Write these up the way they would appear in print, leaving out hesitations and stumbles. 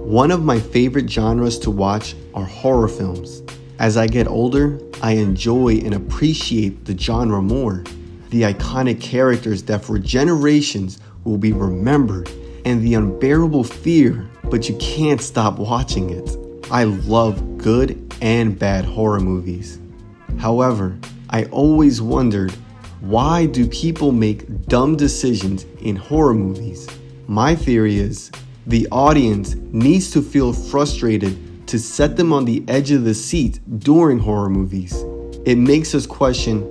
One of my favorite genres to watch are horror films. As I get older, I enjoy and appreciate the genre more. The iconic characters that for generations will be remembered, and the unbearable fear, but you can't stop watching it. I love good and bad horror movies. However, I always wondered, why do people make dumb decisions in horror movies? My theory is, the audience needs to feel frustrated to set them on the edge of the seat during horror movies. It makes us question,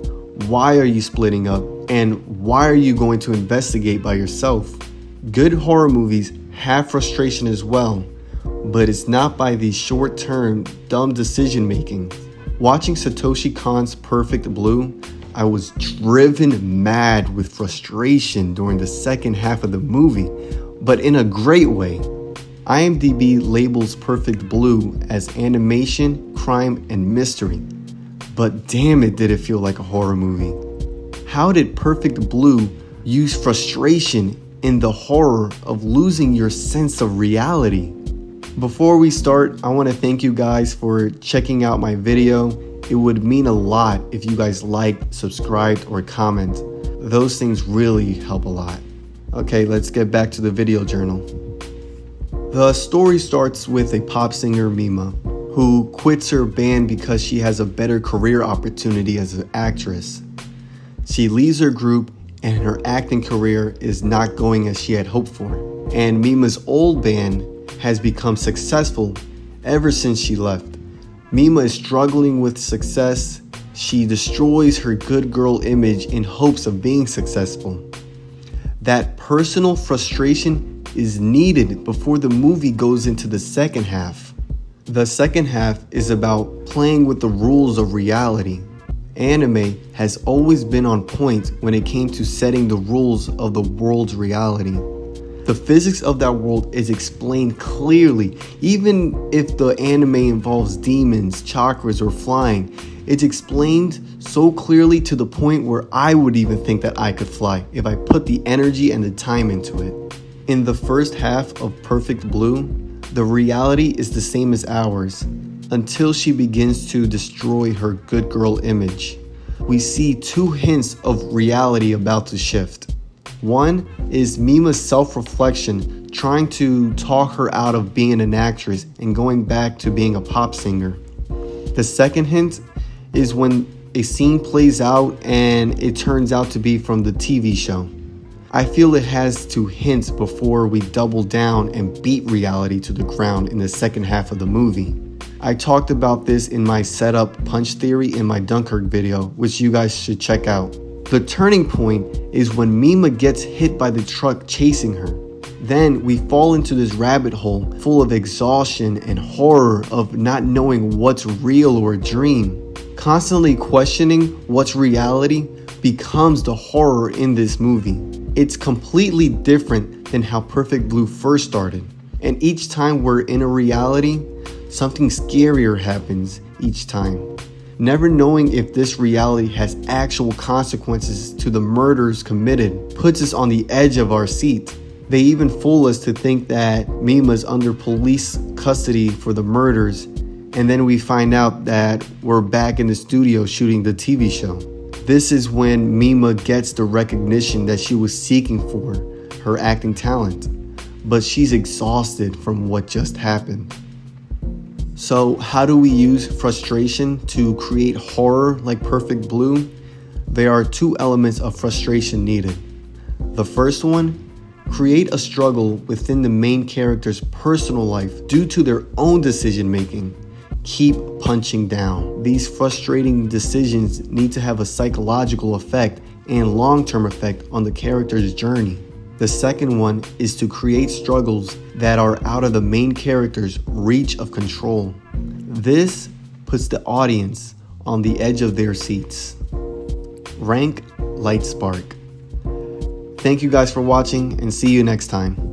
why are you splitting up and why are you going to investigate by yourself? Good horror movies have frustration as well, but it's not by the short-term dumb decision making. Watching Satoshi Kon's Perfect Blue, I was driven mad with frustration during the second half of the movie, but in a great way. IMDb labels Perfect Blue as animation, crime, and mystery. But damn it, did it feel like a horror movie. How did Perfect Blue use frustration in the horror of losing your sense of reality? Before we start, I want to thank you guys for checking out my video. It would mean a lot if you guys liked, subscribed, or comment. Those things really help a lot. Okay, let's get back to the video journal. The story starts with a pop singer, Mima, who quits her band because she has a better career opportunity as an actress. She leaves her group and her acting career is not going as she had hoped for. And Mima's old band has become successful ever since she left. Mima is struggling with success. She destroys her good girl image in hopes of being successful. That personal frustration is needed before the movie goes into the second half. The second half is about playing with the rules of reality. Anime has always been on point when it came to setting the rules of the world's reality. The physics of that world is explained clearly. Even if the anime involves demons, chakras, or flying, it's explained so clearly to the point where I would even think that I could fly if I put the energy and the time into it. In the first half of Perfect Blue, the reality is the same as ours until she begins to destroy her good girl image. We see two hints of reality about to shift. One is Mima's self-reflection trying to talk her out of being an actress and going back to being a pop singer. The second hint is when a scene plays out and it turns out to be from the TV show. I feel it has to hint before we double down and beat reality to the ground in the second half of the movie. I talked about this in my setup punch theory in my Dunkirk video, which you guys should check out. The turning point is when Mima gets hit by the truck chasing her. Then we fall into this rabbit hole full of exhaustion and horror of not knowing what's real or a dream. Constantly questioning what's reality becomes the horror in this movie. It's completely different than how Perfect Blue first started. And each time we're in a reality, something scarier happens each time. Never knowing if this reality has actual consequences to the murders committed puts us on the edge of our seat. They even fool us to think that Mima's under police custody for the murders, and then we find out that we're back in the studio shooting the TV show. This is when Mima gets the recognition that she was seeking for, her acting talent, but she's exhausted from what just happened. So how do we use frustration to create horror like Perfect Blue? There are two elements of frustration needed. The first one, create a struggle within the main character's personal life due to their own decision making. Keep punching down. These frustrating decisions need to have a psychological effect and long-term effect on the character's journey. The second one is to create struggles that are out of the main character's reach of control. This puts the audience on the edge of their seats. Rank Light Spark. Thank you guys for watching and see you next time.